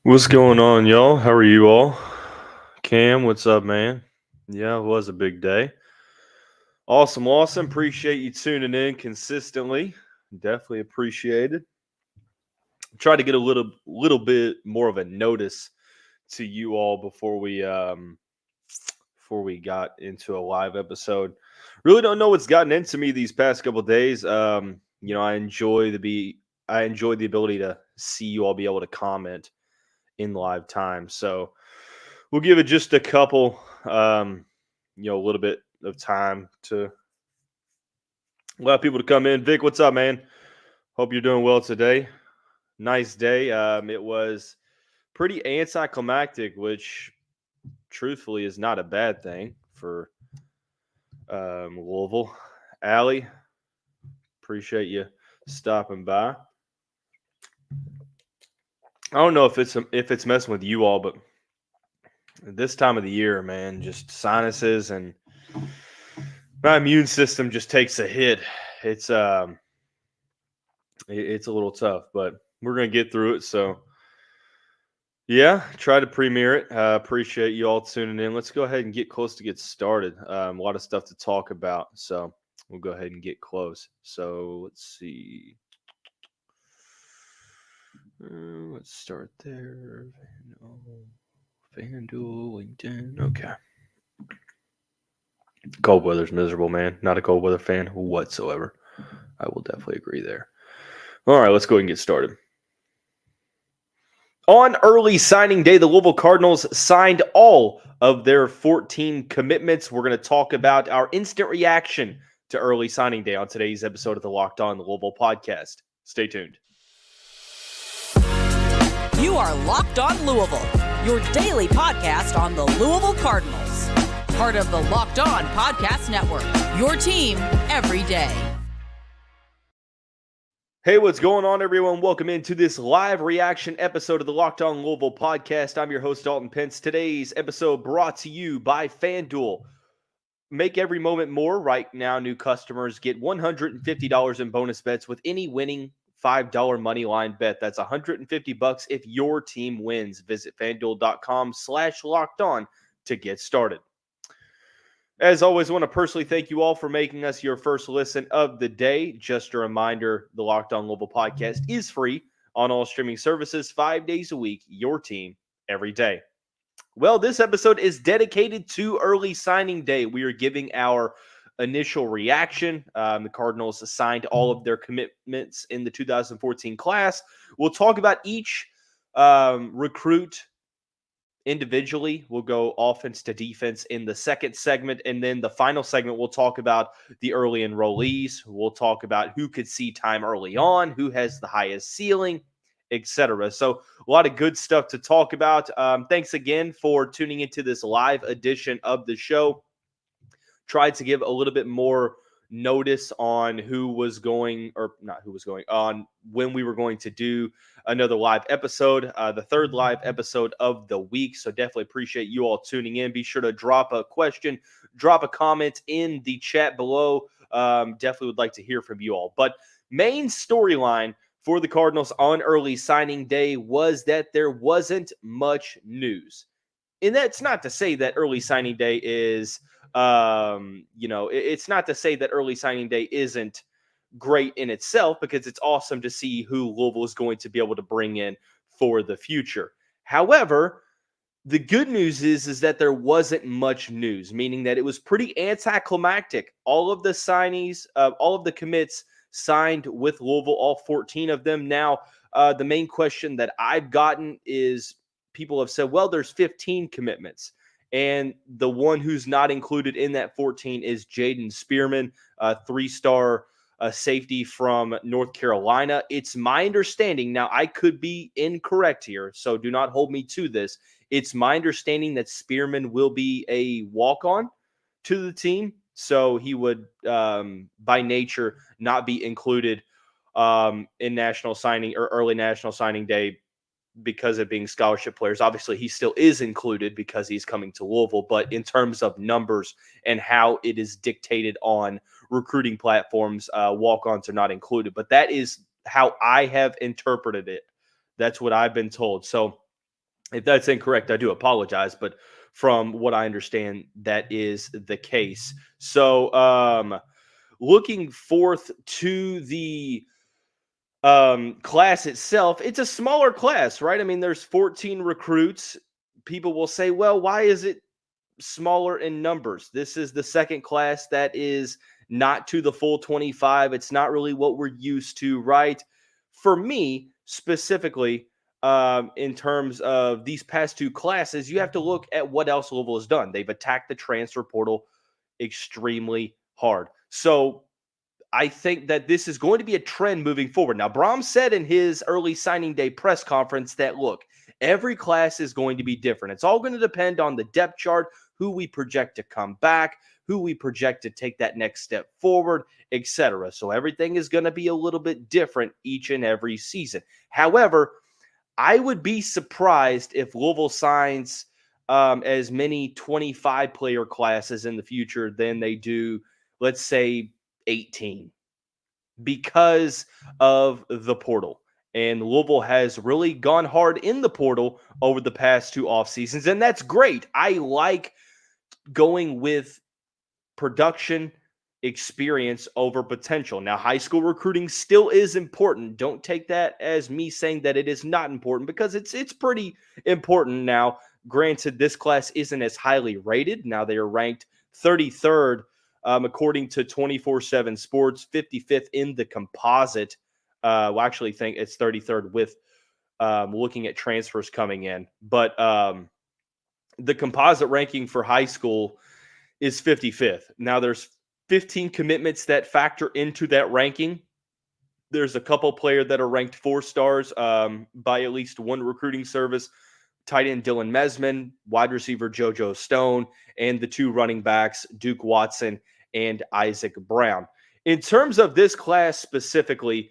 What's going on, y'all? How are you all? Cam, what's up, man? Yeah, it was a big day. Awesome. Appreciate you tuning in consistently. Definitely appreciate it. Try to get a little bit more of a notice to you all before we got into a live episode. Really don't know what's gotten into me these past couple days. I enjoy the ability to see you all be able to comment in live time. So we'll give it just a couple, a little bit of time to allow people to come in. Vic, what's up, man? Hope you're doing well today. Nice day. It was pretty anticlimactic, which truthfully is not a bad thing for Louisville. Allie, appreciate you stopping by. I don't know if it's messing with you all, but this time of the year, man, just sinuses and my immune system just takes a hit. It's a little tough, but we're gonna get through it. So yeah, try to premiere it. Appreciate you all tuning in. Let's go ahead and get close to get started. A lot of stuff to talk about, so we'll go ahead and get close. So let's see. Let's start there. FanDuel, LinkedIn. Okay. Cold weather's miserable, man. Not a cold weather fan whatsoever. I will definitely agree there. All right, let's go ahead and get started. On early signing day, the Louisville Cardinals signed all of their 14 commitments. We're going to talk about our instant reaction to early signing day on today's episode of the Locked On Louisville podcast. Stay tuned. You are Locked On Louisville, your daily podcast on the Louisville Cardinals. Part of the Locked On Podcast Network, your team every day. Hey, what's going on, everyone? Welcome into this live reaction episode of the Locked On Louisville podcast. I'm your host, Dalton Pence. Today's episode brought to you by FanDuel. Make every moment more. Right now, new customers get $150 in bonus bets with any winning $5 moneyline bet. That's $150 if your team wins. Visit FanDuel.com/lockedon to get started. As always, I want to personally thank you all for making us your first listen of the day. Just a reminder, the Locked On Louisville podcast is free on all streaming services 5 days a week, your team every day. Well, this episode is dedicated to early signing day. We are giving our initial reaction. The Cardinals signed all of their commitments in the 2014 class. We'll talk about each recruit individually. We'll go offense to defense in the second segment. And then the final segment, we'll talk about the early enrollees. We'll talk about who could see time early on, who has the highest ceiling, etc. So a lot of good stuff to talk about. Thanks again for tuning into this live edition of the show. Tried to give a little bit more notice on on when we were going to do another live episode, the third live episode of the week. So definitely appreciate you all tuning in. Be sure to drop a question, drop a comment in the chat below. Definitely would like to hear from you all. But main storyline for the Cardinals on early signing day was that there wasn't much news. And that's not to say that early signing day is it's not to say that early signing day isn't great in itself, because it's awesome to see who Louisville is going to be able to bring in for the future. However, the good news is that there wasn't much news, meaning that it was pretty anticlimactic. All of the signees, all of the commits signed with Louisville, all 14 of them. Now, the main question that I've gotten is people have said, well, there's 15 commitments. And the one who's not included in that 14 is Jaden Spearman, a three-star safety from North Carolina. It's my understanding, now I could be incorrect here, so do not hold me to this. It's my understanding that Spearman will be a walk-on to the team, so he would, by nature, not be included in national signing or early national signing day because of being scholarship players. Obviously, he still is included because he's coming to Louisville, but in terms of numbers and how it is dictated on recruiting platforms, walk-ons are not included. But that is how I have interpreted it. That's what I've been told. So If that's incorrect, I do apologize, but from what I understand, that is the case. So, looking forth to the class itself, it's a smaller class, right? I mean, there's 14 recruits. People will say, well, why is it smaller in numbers? This is the second class that is not to the full 25. It's not really what we're used to, right? For me, specifically, in terms of these past two classes, you have to look at what else Louisville has done. They've attacked the transfer portal extremely hard. So I think that this is going to be a trend moving forward. Now, Brom said in his early signing day press conference that, look, every class is going to be different. It's all going to depend on the depth chart, who we project to come back, who we project to take that next step forward, etc. So everything is going to be a little bit different each and every season. However, I would be surprised if Louisville signs as many 25-player classes in the future than they do, let's say, 18, because of the portal. And Louisville has really gone hard in the portal over the past two off seasons, and that's great. I like going with production experience over potential. Now, high school recruiting still is important. Don't take that as me saying that it is not important, because it's pretty important. Now, granted, this class isn't as highly rated. Now they are ranked 33rd according to 24/7 Sports, 55th in the composite. Well, I actually think it's 33rd with looking at transfers coming in. But the composite ranking for high school is 55th. Now, there's 15 commitments that factor into that ranking. There's a couple players that are ranked 4 stars by at least one recruiting service. Tight end Dylan Mesman, wide receiver JoJo Stone, and the 2 running backs, Duke Watson and Isaac Brown. In terms of this class specifically,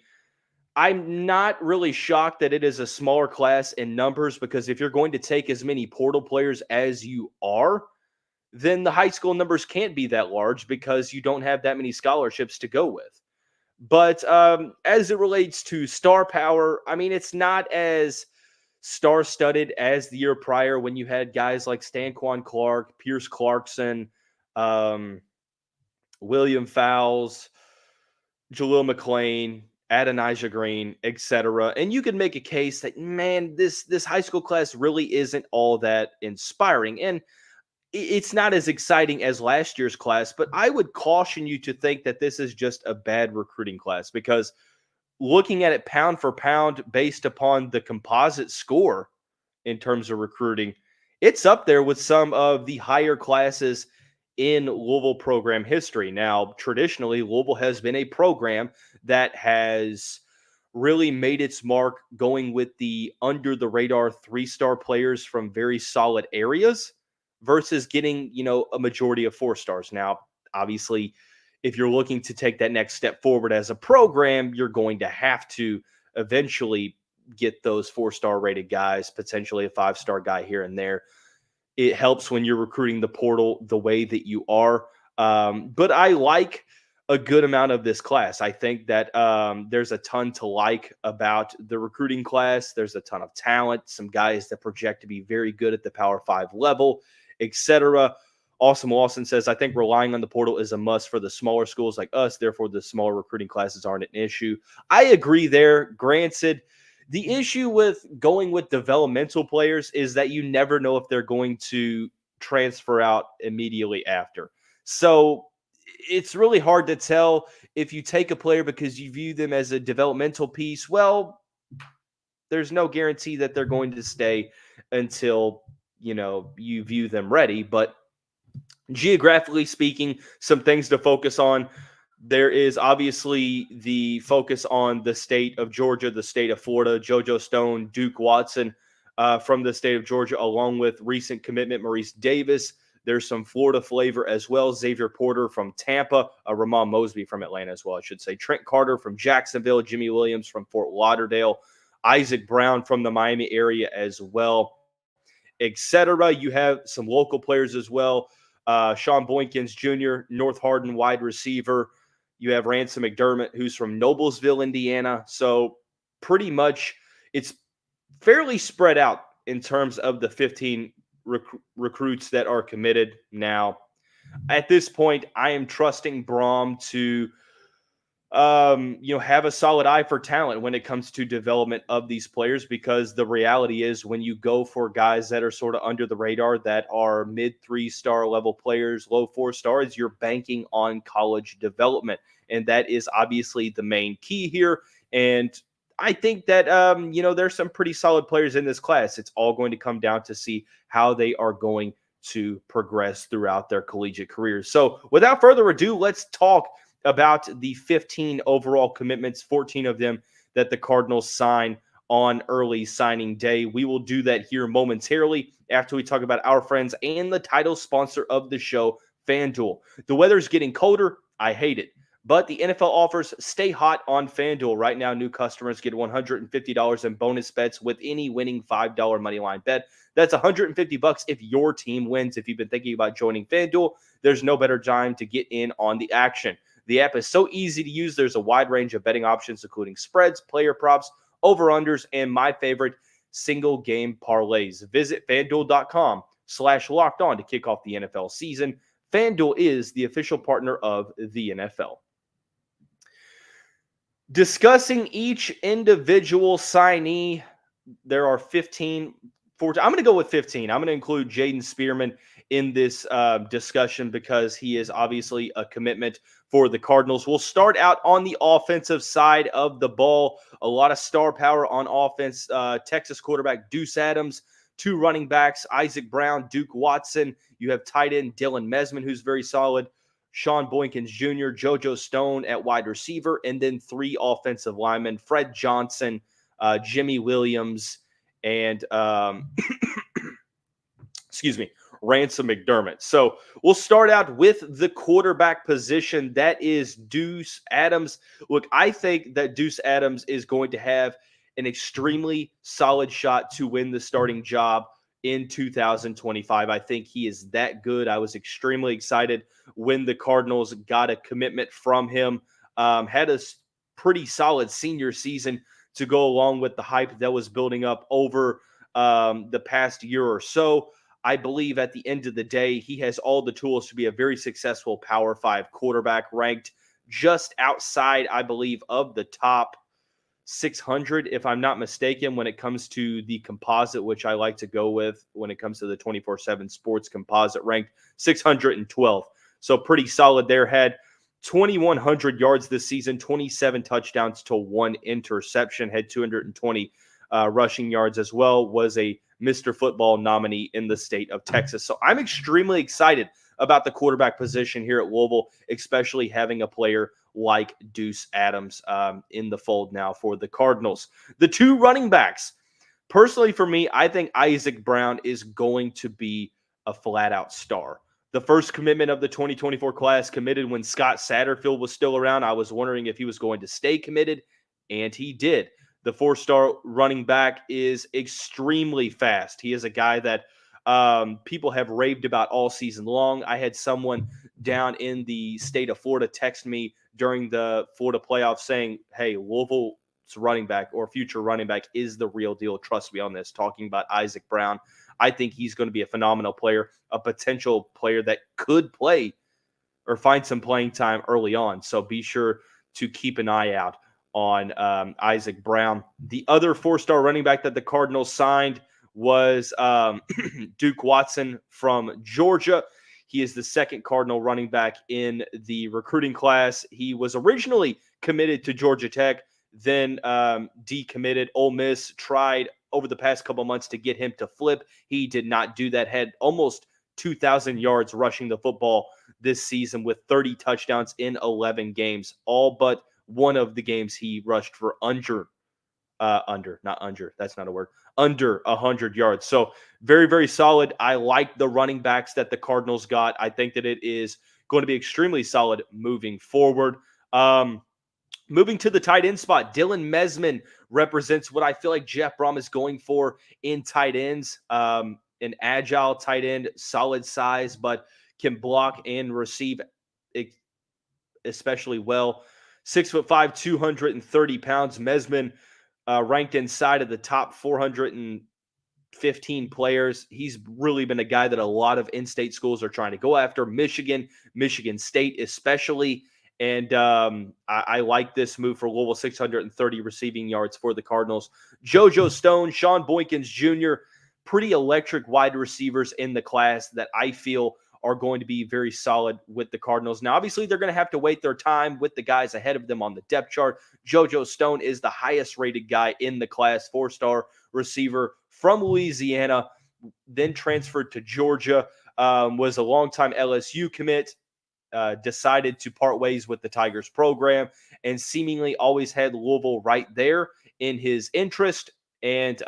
I'm not really shocked that it is a smaller class in numbers, because if you're going to take as many portal players as you are, then the high school numbers can't be that large because you don't have that many scholarships to go with. But as it relates to star power, I mean, it's not as star-studded as the year prior when you had guys like Stanquan Clark, Pierce Clarkson, William Fowles, Jalil McClain, Adonijah Green, etc. And you can make a case that, man, this high school class really isn't all that inspiring. And it's not as exciting as last year's class, but I would caution you to think that this is just a bad recruiting class, because looking at it pound for pound based upon the composite score in terms of recruiting, it's up there with some of the higher classes in Louisville program history. Now, traditionally, Louisville has been a program that has really made its mark going with the under-the-radar 3-star players from very solid areas versus getting, a majority of 4 stars. Now, obviously, if you're looking to take that next step forward as a program, you're going to have to eventually get those 4-star rated guys, potentially a 5-star guy here and there. It helps when you're recruiting the portal the way that you are. But I like a good amount of this class. I think that there's a ton to like about the recruiting class. There's a ton of talent, some guys that project to be very good at the Power 5 level, etc. Awesome Lawson says, I think relying on the portal is a must for the smaller schools like us. Therefore, the smaller recruiting classes aren't an issue. I agree there. Granted, the issue with going with developmental players is that you never know if they're going to transfer out immediately after. So it's really hard to tell if you take a player because you view them as a developmental piece. Well, there's no guarantee that they're going to stay until, you view them ready. But geographically speaking, some things to focus on. There is obviously the focus on the state of Georgia, the state of Florida, JoJo Stone, Duke Watson from the state of Georgia, along with recent commitment Maurice Davis. There's some Florida flavor as well. Xavier Porter from Tampa, Rae'Mon Mosby from Atlanta as well, I should say. Trent Carter from Jacksonville, Jimmy Williams from Fort Lauderdale, Isaac Brown from the Miami area as well, etc. You have some local players as well. Sean Boykins Jr., North Hardin wide receiver. You have Ransom McDermott, who's from Noblesville, Indiana. So pretty much it's fairly spread out in terms of the 15 recruits that are committed now. At this point, I am trusting Brom to have a solid eye for talent when it comes to development of these players, because the reality is when you go for guys that are sort of under the radar, that are mid 3-star level players, low 4 stars, you're banking on college development. And that is obviously the main key here. And I think that, there's some pretty solid players in this class. It's all going to come down to see how they are going to progress throughout their collegiate careers. So without further ado, let's talk about the 15 overall commitments, 14 of them that the Cardinals sign on early signing day. We will do that here momentarily after we talk about our friends and the title sponsor of the show, FanDuel. The weather's getting colder. I hate it. But the NFL offers stay hot on FanDuel. Right now, new customers get $150 in bonus bets with any winning $5 moneyline bet. That's $150 if your team wins. If you've been thinking about joining FanDuel, there's no better time to get in on the action. The app is so easy to use. There's a wide range of betting options, including spreads, player props, over-unders, and my favorite, single game parlays. Visit FanDuel.com/locked-on to kick off the NFL season. FanDuel is the official partner of the NFL. Discussing each individual signee, there are 14. I'm going to go with 15. I'm going to include Jaden Spearman in this discussion because he is obviously a commitment for the Cardinals. We'll start out on the offensive side of the ball. A lot of star power on offense. Texas quarterback Deuce Adams, 2 running backs, Isaac Brown, Duke Watson. You have tight end Dylan Mesman, who's very solid. Sean Boykins Jr., JoJo Stone at wide receiver, and then 3 offensive linemen, Fred Johnson, Jimmy Williams, and Ransom McDermott. So we'll start out with the quarterback position. That is Deuce Adams. Look, I think that Deuce Adams is going to have an extremely solid shot to win the starting job in 2025. I think he is that good. I was extremely excited when the Cardinals got a commitment from him. Had a pretty solid senior season to go along with the hype that was building up over the past year or so. I believe at the end of the day, he has all the tools to be a very successful Power 5 quarterback, ranked just outside, I believe, of the top 600, if I'm not mistaken, when it comes to the composite, which I like to go with when it comes to the 24/7 Sports composite, ranked 612. So pretty solid there. Had 2,100 yards this season, 27 touchdowns to 1 interception, had 220 rushing yards as well, was a Mr. Football nominee in the state of Texas. So I'm extremely excited about the quarterback position here at Louisville, especially having a player like Deuce Adams in the fold now for the Cardinals. The 2 running backs. Personally, for me, I think Isaac Brown is going to be a flat-out star. The first commitment of the 2024 class committed when Scott Satterfield was still around. I was wondering if he was going to stay committed, and he did. The 4-star running back is extremely fast. He is a guy that people have raved about all season long. I had someone down in the state of Florida text me during the Florida playoffs saying, hey, Louisville's running back or future running back is the real deal. Trust me on this, talking about Isaac Brown. I think he's going to be a phenomenal player, a potential player that could play or find some playing time early on. So be sure to keep an eye out on Isaac Brown. The other 4-star running back that the Cardinals signed was Duke Watson from Georgia. He is the 2nd Cardinal running back in the recruiting class. He was originally committed to Georgia Tech, then decommitted. Ole Miss tried over the past couple months to get him to flip. He did not do that. Had almost 2,000 yards rushing the football this season with 30 touchdowns in 11 games. All but one of the games he rushed for under 100 yards. So very, very solid. I like the running backs that the Cardinals got. I think that it is going to be extremely solid moving forward. Moving to the tight end spot, Dylan Mesman represents what I feel like Jeff Brom is going for in tight ends. An agile tight end, solid size, but can block and receive especially well. 6'5", 230 pounds. Mesman ranked inside of the top 400 15 players. He's really been a guy that a lot of in-state schools are trying to go after. Michigan State especially. And I like this move for Louisville, 630 receiving yards for the Cardinals. JoJo Stone, Sean Boykins Jr., pretty electric wide receivers in the class that I feel are going to be very solid with the Cardinals. Now, obviously, they're going to have to wait their time with the guys ahead of them on the depth chart. JoJo Stone is the highest rated guy in the class, 4-star receiver from Louisiana, then transferred to Georgia, was a longtime LSU commit, decided to part ways with the Tigers program, and seemingly always had Louisville right there in his interest, and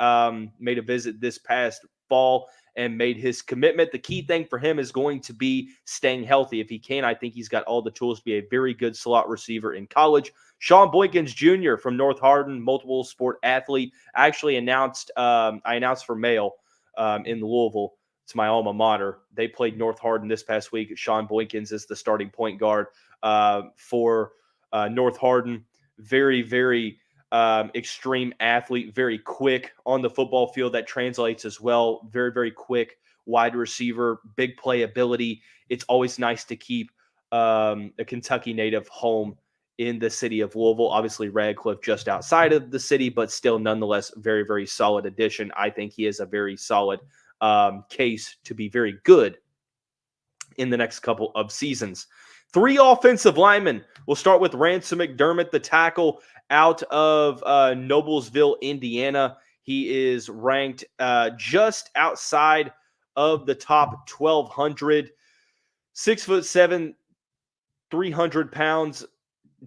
made a visit this past fall and made his commitment. The key thing for him is going to be staying healthy. If he can, I think he's got all the tools to be a very good slot receiver in college. Sean Boykins Jr. from North Hardin, multiple sport athlete. I actually announced for Mail in Louisville. It's my alma mater. They played North Hardin this past week. Sean Boykins is the starting point guard for North Hardin. Very, very extreme athlete, very quick on the football field. That translates as well. Very, very quick wide receiver, big playability. It's always nice to keep a Kentucky native home in the city of Louisville. Obviously, Radcliffe just outside of the city, but still nonetheless very, very solid addition. I think he is a very solid case to be very good in the next couple of seasons. 3 offensive linemen. We'll start with Ransom McDermott, the tackle out of Noblesville, Indiana. He is ranked just outside of the top 1,200. 6'7", 300 pounds.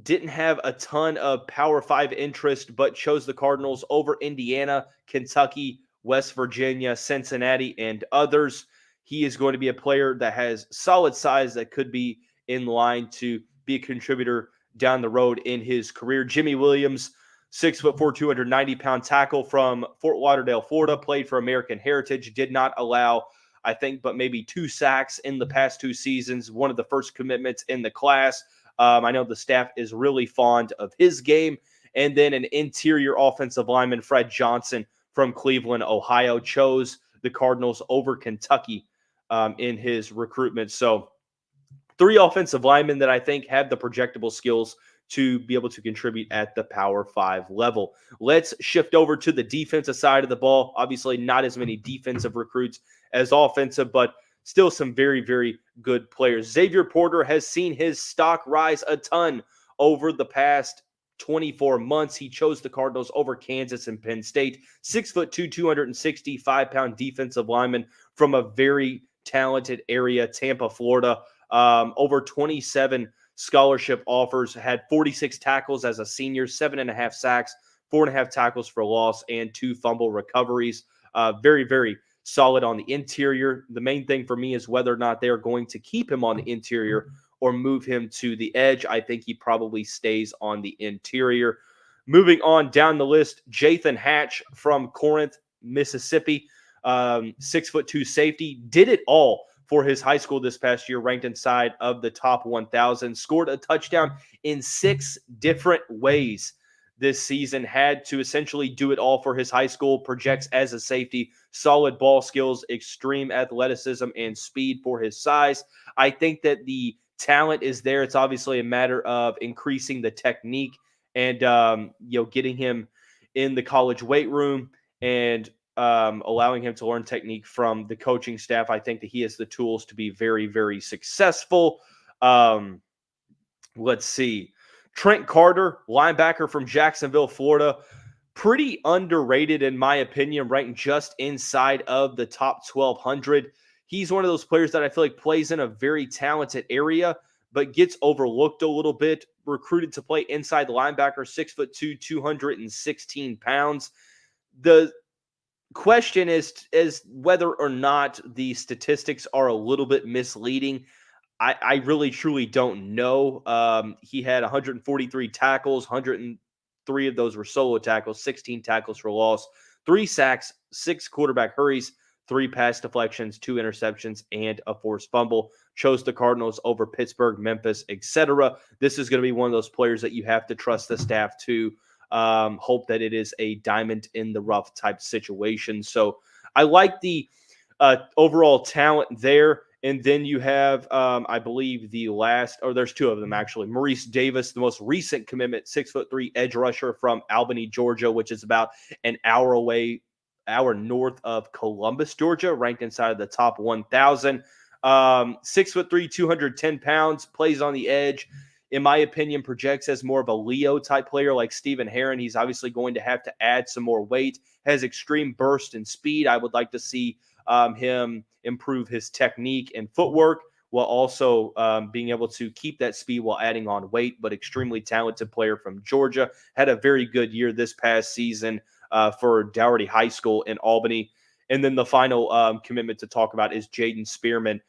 Didn't have a ton of Power 5 interest, but chose the Cardinals over Indiana, Kentucky, West Virginia, Cincinnati, and others. He is going to be a player that has solid size that could be in line to be a contributor down the road in his career. Jimmy Williams, 6'4", 290-pound tackle from Fort Lauderdale, Florida, played for American Heritage, did not allow, I think, but maybe 2 sacks in the past 2 seasons, one of the first commitments in the class. I know the staff is really fond of his game. And then an interior offensive lineman, Fred Johnson from Cleveland, Ohio, chose the Cardinals over Kentucky in his recruitment. So 3 offensive linemen that I think have the projectable skills to be able to contribute at the Power 5 level. Let's shift over to the defensive side of the ball. Obviously, not as many defensive recruits as offensive, but still some very, very good players. Xavier Porter has seen his stock rise a ton over the past 24 months. He chose the Cardinals over Kansas and Penn State. 6'2", 265-pound defensive lineman from a very talented area, Tampa, Florida. Over 27 scholarship offers, had 46 tackles as a senior, 7.5 sacks, 4.5 tackles for loss, and 2 fumble recoveries. Very, very solid on the interior. The main thing for me is whether or not they're going to keep him on the interior or move him to the edge. I think he probably stays on the interior. Moving on down the list, Jathan Hatch from Corinth, Mississippi, 6'2" safety, did it all for his high school this past year, ranked inside of the top 1,000, scored a touchdown in 6 different ways this season, had to essentially do it all for his high school, projects as a safety, solid ball skills, extreme athleticism, and speed for his size. I think that the talent is there. It's obviously a matter of increasing the technique and getting him in the college weight room and allowing him to learn technique from the coaching staff. I think that he has the tools to be very, very successful. Let's see. Trent Carter, linebacker from Jacksonville, Florida, pretty underrated in my opinion, ranked just inside of the top 1,200. He's one of those players that I feel like plays in a very talented area, but gets overlooked a little bit. Recruited to play inside linebacker, 6'2", 216 pounds. The question is whether or not the statistics are a little bit misleading. I really, truly don't know. He had 143 tackles, 103 of those were solo tackles, 16 tackles for loss, 3 sacks, 6 quarterback hurries, 3 pass deflections, 2 interceptions, and a forced fumble. Chose the Cardinals over Pittsburgh, Memphis, etc. This is going to be one of those players that you have to trust the staff to hope that it is a diamond in the rough type situation. So I like the overall talent there. And then you have, I believe, there's two of them actually. Maurice Davis, the most recent commitment, 6'3" edge rusher from Albany, Georgia, which is about an hour north of Columbus, Georgia, ranked inside of the top 1,000. 6'3", 210 pounds, plays on the edge. In my opinion, projects as more of a Leo type player like Stephen Herron. He's obviously going to have to add some more weight, has extreme burst and speed. I would like to see him improve his technique and footwork while also being able to keep that speed while adding on weight, but extremely talented player from Georgia. Had a very good year this past season for Dougherty High School in Albany. And then the final commitment to talk about is Jaden Spearman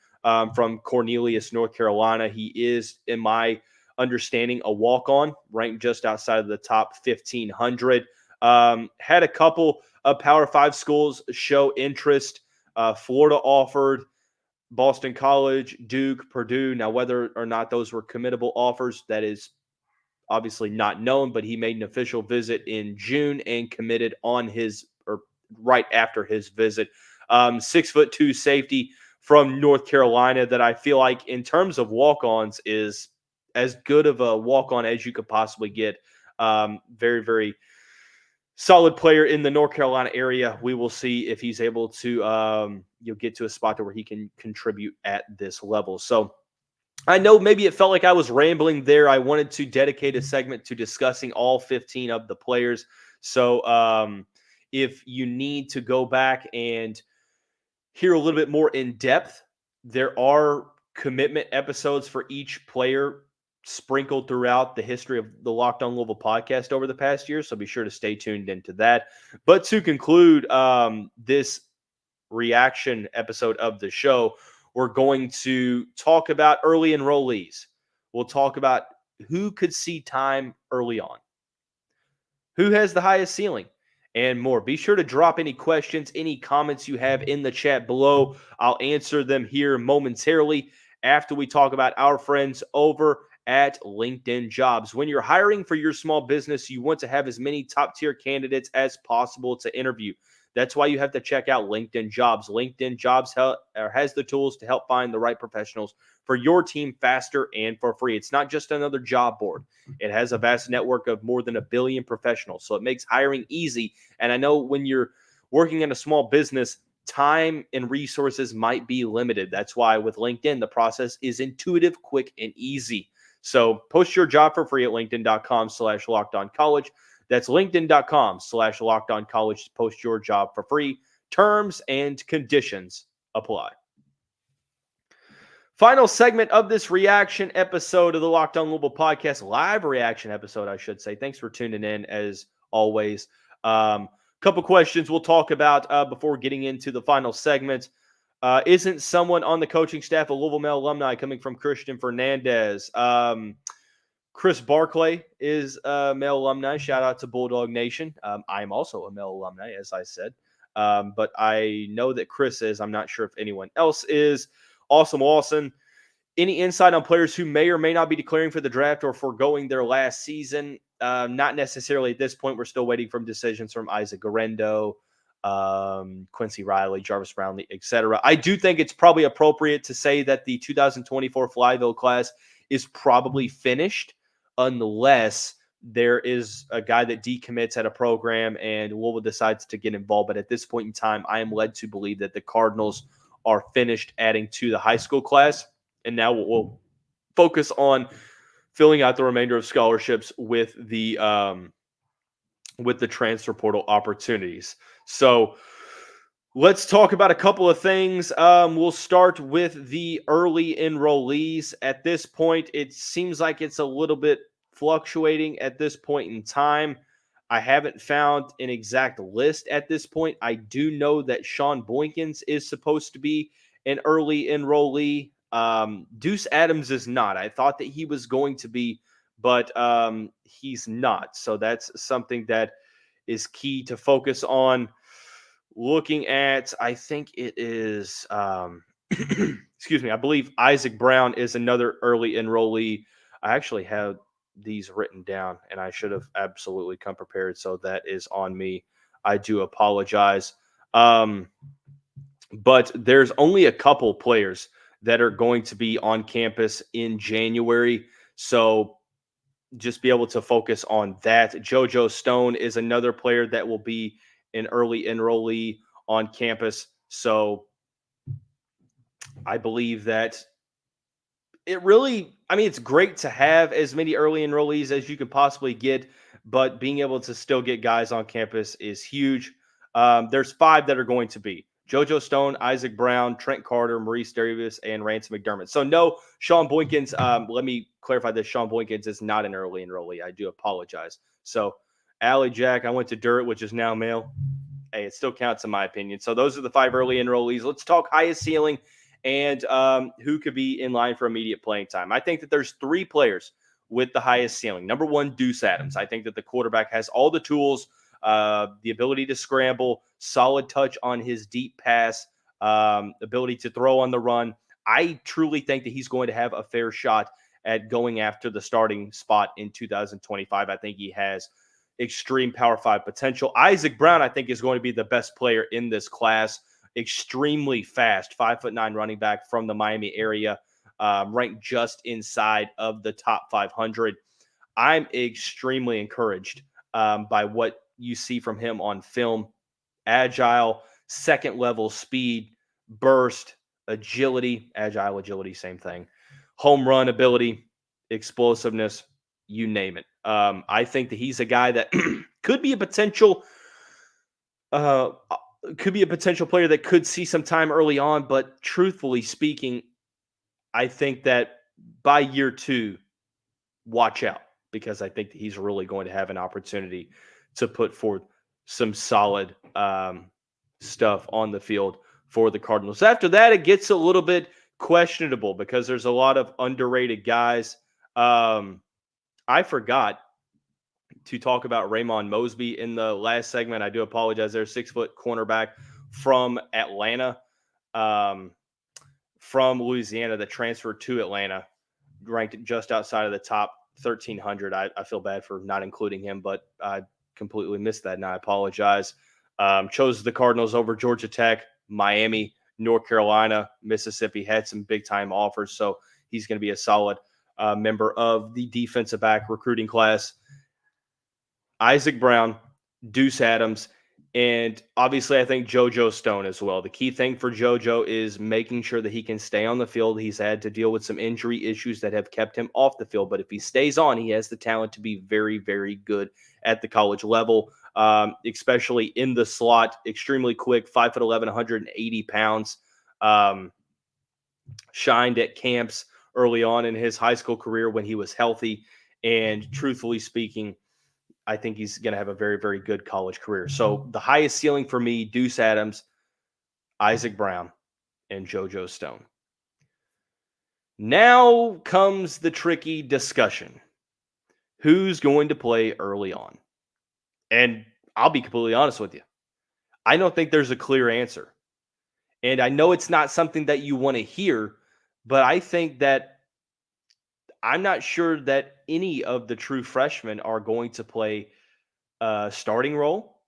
from Cornelius, North Carolina. He is, in my understanding, a walk-on, ranked just outside of the top 1,500. Had a couple of Power 5 schools show interest. Florida offered, Boston College, Duke, Purdue. Now, whether or not those were committable offers, that is obviously not known, but he made an official visit in June and committed right after his visit. 6'2" safety from North Carolina that I feel like in terms of walk-ons is as good of a walk-on as you could possibly get. Very, very solid player in the North Carolina area. We will see if he's able to get to a spot where he can contribute at this level. So I know maybe it felt like I was rambling there. I wanted to dedicate a segment to discussing all 15 of the players. So if you need to go back and hear a little bit more in depth, there are commitment episodes for each player sprinkled throughout the history of the Locked On Louisville podcast over the past year. So be sure to stay tuned into that. But to conclude this reaction episode of the show, we're going to talk about early enrollees. We'll talk about who could see time early on, who has the highest ceiling, and more. Be sure to drop any questions, any comments you have in the chat below. I'll answer them here momentarily after we talk about our friends over at LinkedIn Jobs. When you're hiring for your small business, you want to have as many top-tier candidates as possible to interview. That's why you have to check out LinkedIn Jobs. LinkedIn Jobs has the tools to help find the right professionals for your team faster and for free. It's not just another job board. It has a vast network of more than 1 billion professionals, so it makes hiring easy. And I know when you're working in a small business, time and resources might be limited. That's why with LinkedIn, the process is intuitive, quick, and easy. So post your job for free at linkedin.com/lockedoncollege. That's linkedin.com/lockedoncollege to post your job for free. Terms and conditions apply. Final segment of this reaction episode of the Locked On Louisville podcast, live reaction episode, I should say. Thanks for tuning in as always. Couple questions we'll talk about before getting into the final segment. Isn't someone on the coaching staff a Louisville Male alumni, coming from Christian Fernandez? Chris Barclay is a Male alumni. Shout out to Bulldog Nation. I'm also a Male alumni, as I said. But I know that Chris is. I'm not sure if anyone else is. Awesome Lawson. Any insight on players who may or may not be declaring for the draft or foregoing their last season? Not necessarily at this point. We're still waiting for decisions from Isaac Garendo, Quincy Riley, Jarvis Brownlee, etc. I do think it's probably appropriate to say that the 2024 Flyville class is probably finished, unless there is a guy that decommits at a program and Louisville decides to get involved. But at this point in time, I am led to believe that the Cardinals are finished adding to the high school class. And now we'll focus on filling out the remainder of scholarships with the transfer portal opportunities. So let's talk about a couple of things. We'll start with the early enrollees. At this point, it seems like it's a little bit fluctuating at this point in time. I haven't found an exact list at this point. I do know that Sean Boykins is supposed to be an early enrollee. Deuce Adams is not. I thought that he was going to be, but he's not. So that's something that is key to focus on. Looking at, I think it is, excuse me, I believe Isaac Brown is another early enrollee. I actually have these written down, and I should have absolutely come prepared, so that is on me. I do apologize. But there's only a couple players that are going to be on campus in January. So just be able to focus on that. JoJo Stone is another player that will be an early enrollee on campus. So I believe that it's great to have as many early enrollees as you could possibly get, but being able to still get guys on campus is huge. There's 5 that are going to be JoJo Stone, Isaac Brown, Trent Carter, Maurice Davis, and Ransom McDermott. So no, Sean Boykins. Let me clarify this. Sean Boykins is not an early enrollee. I do apologize. So Allie Jack, I went to Durrett, which is now male. Hey, it still counts in my opinion. So those are the 5 early enrollees. Let's talk highest ceiling and who could be in line for immediate playing time. I think that there's 3 players with the highest ceiling. Number 1, Deuce Adams. I think that the quarterback has all the tools, the ability to scramble, solid touch on his deep pass, ability to throw on the run. I truly think that he's going to have a fair shot at going after the starting spot in 2025. I think he has extreme Power 5 potential. Isaac Brown, I think, is going to be the best player in this class. Extremely fast, 5'9" running back from the Miami area, ranked just inside of the top 500. I'm extremely encouraged by what you see from him on film. Agile, second level speed, burst, agility, same thing. Home run ability, explosiveness, you name it. I think that he's a guy that could be a potential player that could see some time early on, but truthfully speaking, I think that by year 2, watch out, because I think that he's really going to have an opportunity to put forth some solid stuff on the field for the Cardinals. After that, it gets a little bit questionable because there's a lot of underrated guys. I forgot to talk about Rae'Mon Mosby in the last segment. I do apologize. There's 6-foot cornerback from Atlanta, from Louisiana, that transferred to Atlanta, ranked just outside of the top 1,300. I feel bad for not including him, but I completely missed that, and I apologize. Chose the Cardinals over Georgia Tech, Miami, North Carolina, Mississippi. Had some big-time offers, so he's going to be a solid member of the defensive back recruiting class. Isaac Brown, Deuce Adams, and obviously I think JoJo Stone as well. The key thing for JoJo is making sure that he can stay on the field. He's had to deal with some injury issues that have kept him off the field, but if he stays on, he has the talent to be very, very good at the college level, especially in the slot. Extremely quick, 5'11", 180 pounds. Shined at camps early on in his high school career when he was healthy, and truthfully speaking, I think he's going to have a very, very good college career. So the highest ceiling for me, Deuce Adams, Isaac Brown, and JoJo Stone. Now comes the tricky discussion. Who's going to play early on? And I'll be completely honest with you. I don't think there's a clear answer. And I know it's not something that you want to hear, but I think that I'm not sure that any of the true freshmen are going to play a starting role.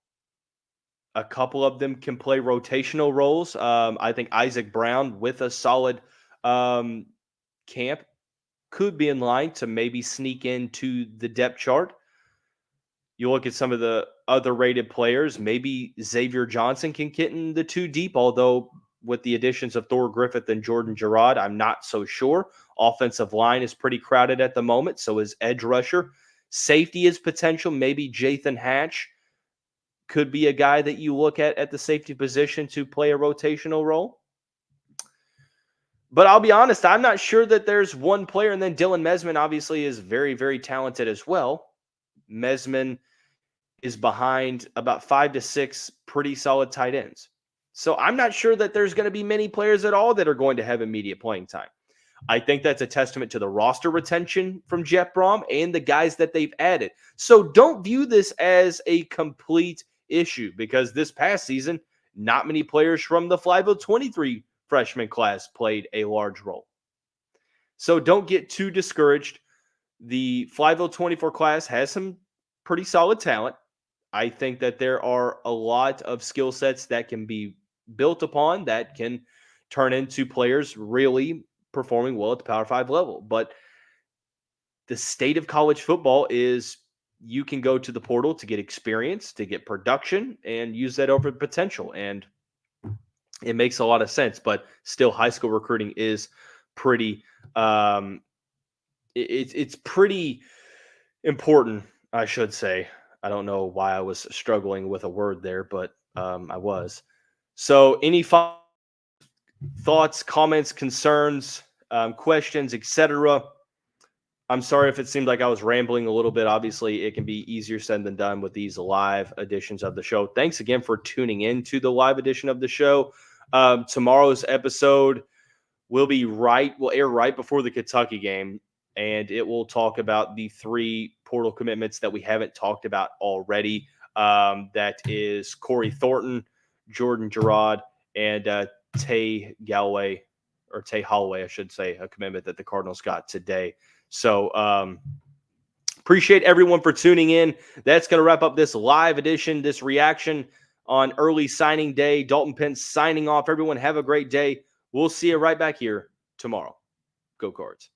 A couple of them can play rotational roles. I think Isaac Brown, with a solid camp, could be in line to maybe sneak into the depth chart. You look at some of the other rated players, maybe Xavier Johnson can get in the 2 deep, although with the additions of Thor Griffith and Jordan Gerard, I'm not so sure. Offensive line is pretty crowded at the moment, so is edge rusher. Safety is potential. Maybe Jathan Hatch could be a guy that you look at the safety position to play a rotational role. But I'll be honest, I'm not sure that there's one player. And then Dylan Mesman obviously is very, very talented as well. Mesman is behind about 5 to 6 pretty solid tight ends. So I'm not sure that there's going to be many players at all that are going to have immediate playing time. I think that's a testament to the roster retention from Jeff Brom and the guys that they've added. So don't view this as a complete issue, because this past season, not many players from the FIVE 23 freshman class played a large role. So don't get too discouraged. The FIVE 24 class has some pretty solid talent. I think that there are a lot of skill sets that can be built upon that can turn into players really performing well at the Power 5 level. But the state of college football is you can go to the portal to get experience, to get production, and use that over potential. And it makes a lot of sense. But still, high school recruiting is pretty it's pretty important, I should say. I don't know why I was struggling with a word there, but I was. So, any thoughts, comments, concerns, questions, etc.? I'm sorry if it seemed like I was rambling a little bit. Obviously, it can be easier said than done with these live editions of the show. Thanks again for tuning in to the live edition of the show. Tomorrow's episode will air right before the Kentucky game, and it will talk about the 3 portal commitments that we haven't talked about already. That is Corey Thornton, Jordan Gerard, and Tay Holloway, I should say, a commitment that the Cardinals got today. So appreciate everyone for tuning in. That's going to wrap up this live edition, this reaction on early signing day. Dalton Pence signing off. Everyone have a great day. We'll see you right back here tomorrow. Go Cards.